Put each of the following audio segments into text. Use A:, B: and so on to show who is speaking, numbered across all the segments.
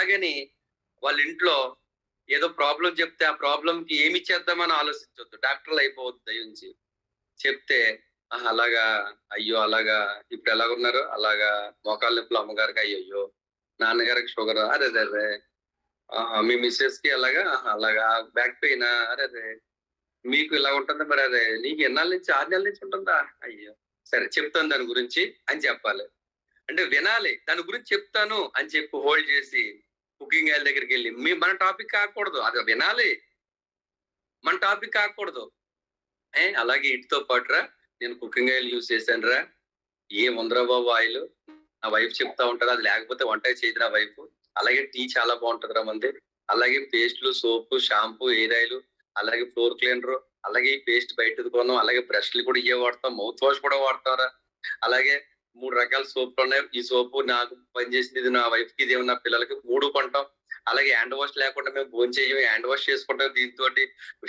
A: అలాగని వాళ్ళ ఇంట్లో ఏదో ప్రాబ్లం చెప్తే ఆ ప్రాబ్లం కి ఏమి చేద్దామని ఆలోచించొద్దు. డాక్టర్లు అయిపోవద్దు దయించి. చెప్తే అలాగా, అయ్యో అలాగా, ఇప్పుడు ఎలాగున్నారు, అలాగా మోకాళ్ళ నొప్పులు అమ్మగారికి, అయ్యయ్యో నాన్నగారికి షుగర్, అరే అరే, మీ మిస్సెస్ కి అలాగా, అలాగా బ్యాక్ పెయిన్, అరే అరే, మీకు ఇలా ఉంటుంది, మరి అదే నీకు ఎన్నాళ్ళ నుంచి, 6 నెలల నుంచి ఉంటుందా, అయ్యో సరే చెప్తాను దాని గురించి అని చెప్పాలి. అంటే వినాలి, దాని గురించి చెప్తాను అని చెప్పి హోల్డ్ చేసి కుకింగ్ ఆయిల్ దగ్గరికి వెళ్ళి మన టాపిక్ కాకూడదు, అది వినాలి, మన టాపిక్ కాకూడదు. అలాగే ఇటుతో పాటురా నేను కుకింగ్ ఆయిల్ యూజ్ చేశాను రా, ఏముందరా బాబు ఆయిల్, నా వైఫ్ చెప్తా ఉంటారు, అది లేకపోతే వంట చేయదు నా వైఫ్. అలాగే టీ చాలా బాగుంటది రా మంది, అలాగే పేస్ట్లు, సోపు, షాంపూ, ఎయిర్ ఆయిల్, అలాగే ఫ్లోర్ క్లీనర్, అలాగే ఈ పేస్ట్ బయటది కొన్నాం, అలాగే బ్రష్లు కూడా ఇవే వాడతాం, మౌత్ వాష్ కూడా వాడతారా, అలాగే 3 రకాల సోపులు ఉన్నాయి, ఈ సోపు నాకు పనిచేసింది, ఇది నా వైఫ్ కి, ఇది నా పిల్లలకి, 3 కొంటాం. అలాగే హ్యాండ్ వాష్ లేకుండా మేము భోజనం చేయం, హ్యాండ్ వాష్ చేసుకుంటాం, దీంతో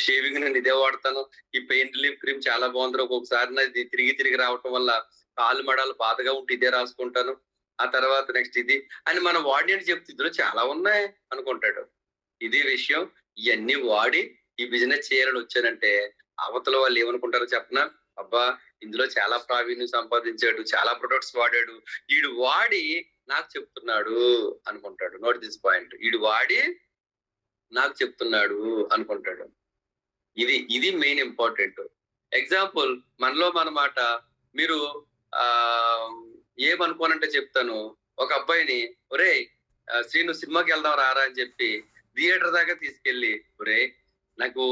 A: షేవింగ్ నేను ఇదే వాడతాను, ఈ పెయిన్ రిలీఫ్ క్రీమ్ చాలా బాగుంది, ఒక్కొక్కసారి నాది తిరిగి రావటం వల్ల కాలు మడాలు బాధగా ఉంటే ఇదే రాసుకుంటాను, ఆ తర్వాత నెక్స్ట్ ఇది అని మనం వాడిని చెప్తే ఇందులో చాలా ఉన్నాయి అనుకుంటాడు. ఇది విషయం. ఇవన్నీ వాడి ఈ బిజినెస్ చేయాలని వచ్చానంటే అవతల వాళ్ళు ఏమనుకుంటారో చెప్పనా, అబ్బా ఇందులో చాలా ప్రావీణ్యం సంపాదించాడు, చాలా ప్రొడక్ట్స్ వాడాడు, వీడు వాడి నాకు చెప్తున్నాడు అనుకుంటాడు. నోట్ దిస్ పాయింట్, వీడు వాడి నాకు చెప్తున్నాడు అనుకుంటాడు. ఇది మెయిన్ ఇంపార్టెంట్. ఎగ్జాంపుల్ మనలో మన మాట, మీరు ఏమనుకోనంటే చెప్తాను, ఒక అబ్బాయిని ఒరే శ్రీను సినిమాకి వెళ్దాం రారా అని చెప్పి థియేటర్ దాకా తీసుకెళ్లి, ఒరే నాకు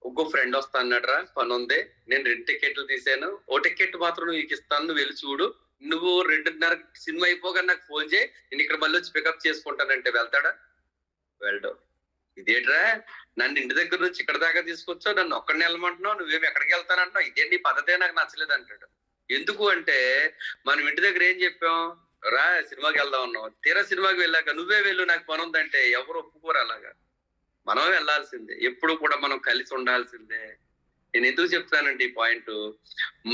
A: ఇంకో ఫ్రెండ్ వస్తా అన్నాడు రా, పని ఉంది, నేను 2 టికెట్లు తీసాను, ఓ టికెట్ మాత్రం నువ్వు ఇస్తాను, నువ్వు వెళ్ళి చూడు, నువ్వు 2:30 సినిమా అయిపోగా నాకు ఫోన్ చేయి, నేను ఇక్కడ మళ్ళీ వచ్చి పికప్ చేసుకుంటానంటే వెళ్తాడా? వెళ్ళడు. ఇదేట్రా నన్ను ఇంటి దగ్గర నుంచి ఇక్కడ దాకా తీసుకొచ్చావు, నన్ను ఒక్కడిని వెళ్ళమంటున్నావు, నువ్వేమి ఎక్కడికి వెళ్తానంటున్నావు, ఇదే నీ పద్ధతే నాకు నచ్చలేదు అంటాడు. ఎందుకు అంటే మనం ఇంటి దగ్గర ఏం చెప్పాం, రా సినిమాకి వెళ్దాం అన్నావు, తీరా సినిమాకి వెళ్ళాక నువ్వే వెళ్ళు నాకు పని ఉందంటే ఎవరు ఒప్పుకోరు. అలాగా మనం వెళ్ళాల్సిందే, ఎప్పుడు కూడా మనం కలిసి ఉండాల్సిందే. నేను ఎందుకు చెప్తానంటే ఈ పాయింట్,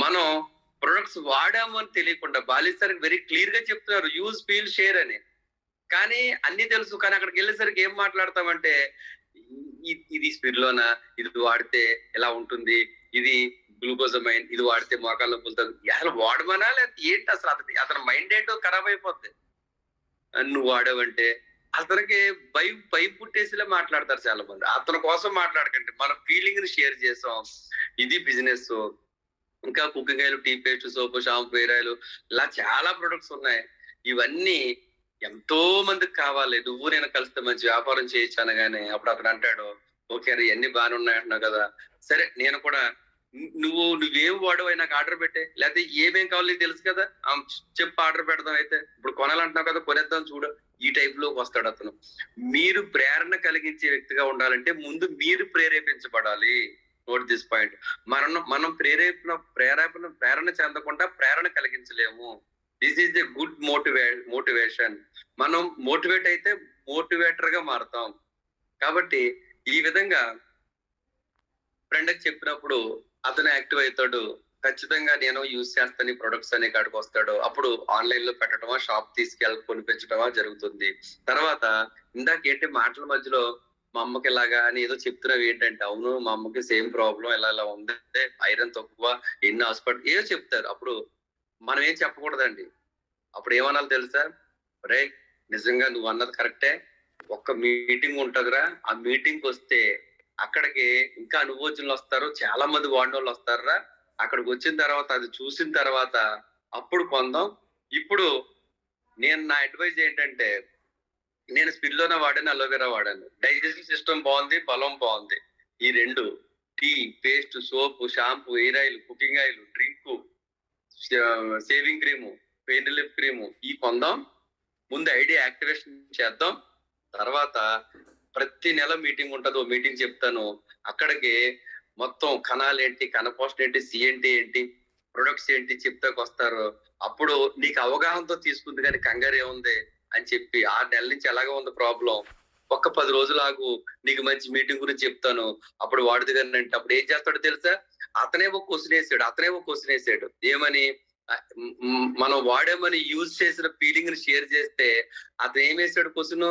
A: మనం ప్రొడక్ట్స్ వాడాము అని తెలియకుండా బాలిసరికి వెరీ క్లియర్ గా చెప్తున్నారు, యూజ్, ఫీల్, షేర్ అని, కానీ అన్ని తెలుసు, కానీ అక్కడికి వెళ్ళేసరికి ఏం మాట్లాడతామంటే ఇది స్పిరిలోనా, ఇది వాడితే ఎలా ఉంటుంది, ఇది గ్లూకోజమైన్, ఇది వాడితే మోకాళ్ళ నొప్పులుతుంది, అసలు వాడమనా లేకపోతే ఏంటి, అసలు అతని మైండ్ ఏంటో ఖరాబ్ అయిపోద్ది. నువ్వు వాడవంటే అతనికి భయం పుట్టేసిలా మాట్లాడతారు చాలా మంది. అతని కోసం మాట్లాడకండి, మన ఫీలింగ్ ని షేర్ చేసాం, ఇది బిజినెస్. ఇంకా cooking oil, tea paste, soap, shampoo, hair oil, ఇలా చాలా ప్రొడక్ట్స్ ఉన్నాయి. ఇవన్నీ ఎంతో మందికి కావాలి. నువ్వు నేను కలిస్తే మంచి వ్యాపారం చేయొచ్చు అనగానే అప్పుడు అతను అంటాడు, ఓకే అరే ఇవన్నీ బాగానే ఉన్నాయంటున్నావు కదా, సరే నేను కూడా నువ్వేం వాడవు నాకు ఆర్డర్ పెట్టే, లేకపోతే ఏమేం కావాలి తెలుసు కదా, చెప్పు ఆర్డర్ పెడదాం, అయితే ఇప్పుడు కొనాలంటున్నావు కదా కొనేద్దాం చూడు, ఈ టైప్ లోకి వస్తాడు అతను. మీరు ప్రేరణ కలిగించే వ్యక్తిగా ఉండాలంటే ముందు మీరు ప్రేరేపించబడాలి. Note this point. మనం ప్రేరణ చెందకుండా ప్రేరణ కలిగించలేము. This is the good motivation. మనం మోటివేట్ అయితే మోటివేటర్ గా మారుతాం. కాబట్టి ఈ విధంగా ఫ్రెండ్కి చెప్పినప్పుడు అతను యాక్టివ్ అవుతాడు, ఖచ్చితంగా నేను యూజ్ చేస్తాను ఈ ప్రొడక్ట్స్ అనే కాడికి వస్తాడు. అప్పుడు ఆన్లైన్ లో పెట్టడమా, షాప్ తీసుకెళ్ళి కొనిపించడమా జరుగుతుంది. తర్వాత ఇందాకేంటి మాటల మధ్యలో మా అమ్మకి ఇలాగా అని ఏదో చెప్తున్నావు ఏంటంటే, అవును మా అమ్మకి సేమ్ ప్రాబ్లం ఇలా ఉంది, ఐరన్ తక్కువ, ఎన్ని హాస్పిటల్ ఏదో చెప్తారు. అప్పుడు మనం ఏం చెప్పకూడదండి. అప్పుడు ఏమనాలి తెలుసా, రే నిజంగా నువ్వు అన్నది కరెక్టే, ఒక్క మీటింగ్ ఉంటదిరా, ఆ మీటింగ్ వస్తే అక్కడికి ఇంకా అనుభవజ్ఞులు వస్తారు, చాలా మంది వాడిన వాళ్ళు వస్తారా, అక్కడికి వచ్చిన తర్వాత అది చూసిన తర్వాత అప్పుడు కొందాం. ఇప్పుడు నేను నా అడ్వైజ్ ఏంటంటే, నేను స్పిల్లోనా వాడాను, అలోవెరా వాడాను, డైజెస్టివ్ సిస్టమ్ బాగుంది, బలం బాగుంది. ఈ 2 tea, paste, soap, shampoo, hair oil, cooking oil, drink, shaving cream, pain relief cream ఈ కొందాం. ముందు ఐడియా యాక్టివేషన్ చేద్దాం. తర్వాత ప్రతి నెల మీటింగ్ ఉంటుంది, ఓ మీటింగ్ చెప్తాను, అక్కడికి మొత్తం కణాలు ఏంటి, కణపోషణ ఏంటి, సిఎన్టీ ఏంటి, ప్రొడక్ట్స్ ఏంటి చెప్తాకు వస్తారు. అప్పుడు నీకు అవగాహనతో తీసుకుంది, కానీ కంగారు ఏముంది అని చెప్పి 6 నెలల నుంచి ఎలాగ ఉంది ప్రాబ్లం, ఒక్క 10 రోజులు ఆగు, నీకు మంచి మీటింగ్ గురించి చెప్తాను, అప్పుడు వాడుది కానీ అంటే అప్పుడు ఏం చేస్తాడో తెలుసా, అతనే ఒక క్వశ్చన్ వేసాడు ఏమని, మనం వాడామని యూజ్ చేసిన ఫీలింగ్ ని షేర్ చేస్తే అతను ఏం వేసాడు క్వశ్చన్,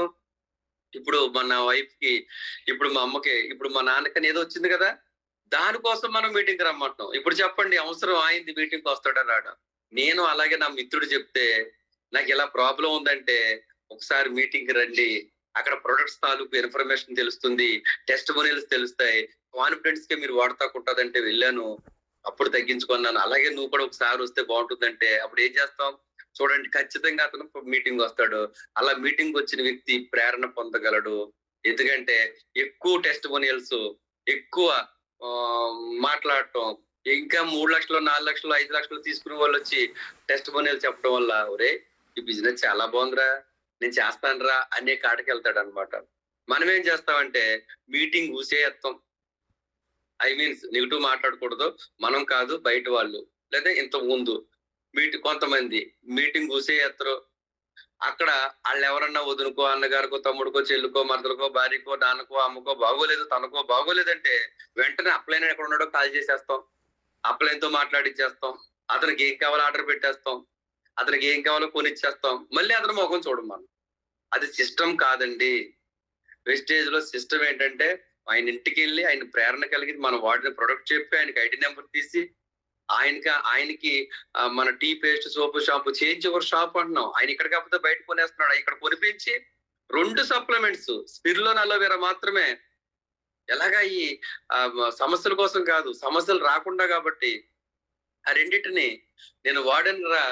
A: ఇప్పుడు మన వైఫ్ కి, ఇప్పుడు మా అమ్మకి, ఇప్పుడు మా నాన్నకని ఏదో వచ్చింది కదా, దానికోసం మనం మీటింగ్ రమ్మంటున్నాం. ఇప్పుడు చెప్పండి, అవసరం అయింది మీటింగ్ వస్తాడా రాడా? నేను అలాగే నా మిత్రుడు చెప్తే నాకు ఇలా ప్రాబ్లం ఉందంటే ఒకసారి మీటింగ్ కి రండి, అక్కడ ప్రొడక్ట్స్ తాలూకు ఇన్ఫర్మేషన్ తెలుస్తుంది, టెస్టిమోనియల్స్ తెలుస్తాయి, కాన్ఫిడెన్స్ కి మీరు వాడతాకుంటదంటే వెళ్ళాను, అప్పుడు తగ్గించుకున్నాను. అలాగే నువ్వు కూడా ఒకసారి వస్తే బాగుంటుందంటే అప్పుడు ఏం చేస్తాం? చూడండి, ఖచ్చితంగా అతను మీటింగ్ వస్తాడు. అలా మీటింగ్ వచ్చిన వ్యక్తి ప్రేరణ పొందగలడు. ఎందుకంటే ఎక్కువ టెస్టిమోనియల్స్, ఎక్కువ మాట్లాడటం, ఇంకా 3,00,000, 4,00,000, 5,00,000 తీసుకునే వాళ్ళు వచ్చి టెస్టిమోనియల్ చెప్పడం వల్ల ఒరేయ్ ఈ బిజినెస్ చాలా బాగుందిరా, నేను చేస్తానురా అనే కాడికి వెళ్తాడన్నమాట. మనం ఏం చేస్తామంటే మీటింగ్ ఊసేయత్తం. మీన్స్ నెగెటివ్ మాట్లాడకూడదు. మనం కాదు, బయట వాళ్ళు. లేదా ఇంతకు ముందు కొంతమంది మీటింగ్ ఊసేయత్తరు. అక్కడ ఆళ్ళెవరన్నా వదినకో, అన్నగారికో, తమ్ముడికో, చెల్లికో, మరదలకో, భార్యకో, నాన్నకో, అమ్మకో బాగోలేదు, తనకో బాగోలేదంటే వెంటనే అప్లైన్ ఎక్కడ ఉన్నాడో కాల్ చేసేస్తాం. అప్లైన్‌తో మాట్లాడిచ్చేస్తాం. అతనికి ఏం కావాలో ఆర్డర్ పెట్టేస్తాం. అతనికి ఏం కావాలో కొనిచ్చేస్తాం. మళ్ళీ అతని మొఖం చూడం మనం. అది సిస్టమ్ కాదండి. వెస్టేజ్‌లో సిస్టమ్ ఏంటంటే ఆయన ఇంటికెళ్ళి ఆయన ప్రేరణ కలిగి మనం వాడిన ప్రొడక్ట్ చెప్పి ఆయనకి ఐడీ నెంబర్ తీసి ఆయనకి మన tea paste, soap, shampoo change your shop అంటున్నాం. ఆయన ఇక్కడ కాకపోతే బయట కొనేస్తున్నాడు. ఇక్కడ కొనిపించి 2 సప్లిమెంట్స్ స్పిరులోన్, అలోవెరా మాత్రమే. ఎలాగా ఈ సమస్యల కోసం కాదు, సమస్యలు రాకుండా కాబట్టి ఆ రెండిటిని నేను వాడానురా,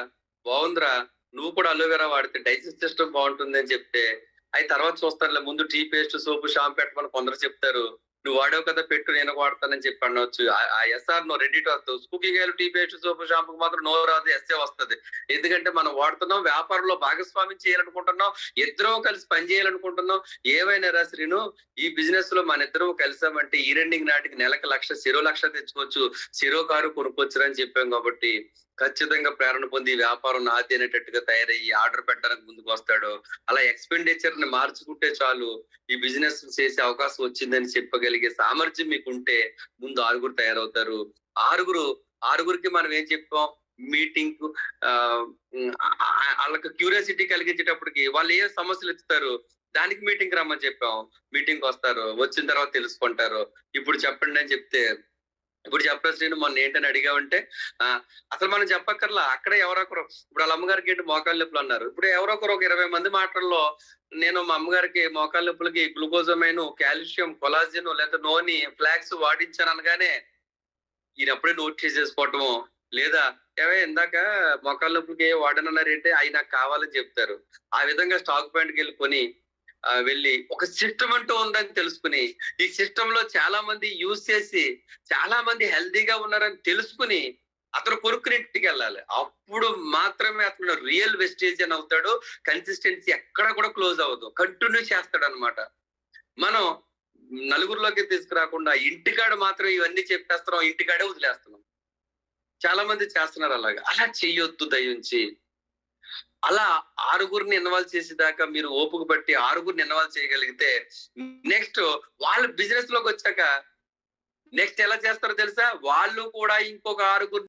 A: బాగుందిరా, నువ్వు కూడా అలోవెరా వాడితే డైజెస్ట్ సిస్టమ్ బాగుంటుంది అని చెప్తే అయి తర్వాత చూస్తానులే, ముందు టీ పేస్ట్, సోపు, షాంపూ పెట్టమని కొందరు చెప్తారు. నువ్వు వాడావు కదా పెట్టు, నేను వాడతానని చెప్పి అనొచ్చు. ఆ ఎస్ఆర్ నో రెడీ టు వస్తావు. కుకింగ్ ఆయిల్, టీ పేస్ట్, సోపు, షాంపూకి మాత్రం నో రాదు, ఎస్ఏ వస్తది. ఎందుకంటే మనం వాడుతున్నాం, వ్యాపారంలో భాగస్వామ్యం చేయాలనుకుంటున్నాం, ఇద్దరం కలిసి పని చేయాలనుకుంటున్నాం. ఏవైనా రా శ్రీను, ఈ బిజినెస్ లో మన ఇద్దరం కలిసామంటే ఈ రెండింగ్ నాటికి నెలకు 1,00,000 తెచ్చుకోవచ్చు, చెరో కారు కొనుక్కోవచ్చు అని చెప్పాం. కాబట్టి ఖచ్చితంగా ప్రేరణ పొంది వ్యాపారం నాది అనేటట్టుగా తయారయ్యి ఆర్డర్ పెట్టడానికి ముందుకు వస్తాడు. అలా ఎక్స్పెండిచర్ ని మార్చుకుంటే చాలు, ఈ బిజినెస్ చేసే అవకాశం వచ్చిందని చెప్పగలిగే సామర్థ్యం మీకుంటే ముందు 6 తయారవుతారు. ఆరుగురు ఆరుగురికి మనం ఏం చెప్పాం? మీటింగ్ వాళ్ళకి క్యూరియాసిటీ కలిగించేటప్పటికి వాళ్ళు ఏ సమస్యలు ఎత్తుతారు, దానికి మీటింగ్ రమ్మని చెప్పాం. మీటింగ్ వస్తారు, వచ్చిన తర్వాత తెలుసుకుంటారు. ఇప్పుడు చెప్పండి అని చెప్తే, ఇప్పుడు చెప్పరా శ్రీను మొన్న ఏంటని అడిగావంటే అసలు మనం చెప్పక్కర్లా, అక్కడే ఎవరో ఒకరు, ఇప్పుడు వాళ్ళ అమ్మగారికి ఏంటి మోకాళ్ళ నొప్పులు అన్నారు. ఇప్పుడు ఎవరో ఒకరు ఒక 20 మంది మాటల్లో నేను మా అమ్మగారికి మోకాళ్ళ నొప్పులకి గ్లూకోజమైన్, కాల్షియం, కొలాజిన్ లేదా నోని, ఫ్లాక్స్ వాడించాను అనగానే ఈయన అప్పుడే నోట్ చేసేసుకోవటము, లేదా ఏవే ఇందాక మోకాళ్ళ నొప్పులకి వాడనన్నారు ఏంటి, అవి నాకు కావాలని చెప్తారు. ఆ విధంగా స్టాక్ పాయింట్కి వెళ్ళి వెళ్ళి ఒక సిస్టమ్ అంటూ ఉందని తెలుసుకుని, ఈ సిస్టమ్ లో చాలా మంది యూజ్ చేసి చాలా మంది హెల్తీగా ఉన్నారని తెలుసుకుని అతను కొనుక్కుని ఇంటికి వెళ్ళాలి. అప్పుడు మాత్రమే అతను రియల్ వెస్టేజియన్ అవుతాడు. కన్సిస్టెన్సీ ఎక్కడ కూడా క్లోజ్ అవ్వదు, కంటిన్యూ చేస్తాడు అనమాట. మనం నలుగురిలోకి తీసుకురాకుండా ఇంటికాడ మాత్రం ఇవన్నీ చెప్పేస్తున్నాం, ఇంటికాడే వదిలేస్తున్నాం. చాలా మంది చేస్తున్నారు అలాగా. అలా చెయ్యొద్దు దయించి. అలా 6 ఇన్వాల్వ్ చేసేదాకా మీరు ఓపిక పట్టి 6 ఇన్వాల్వ్ చేయగలిగితే నెక్స్ట్ వాళ్ళు బిజినెస్ లోకి వచ్చాక నెక్స్ట్ ఎలా చేస్తారో తెలుసా? వాళ్ళు కూడా ఇంకొక 6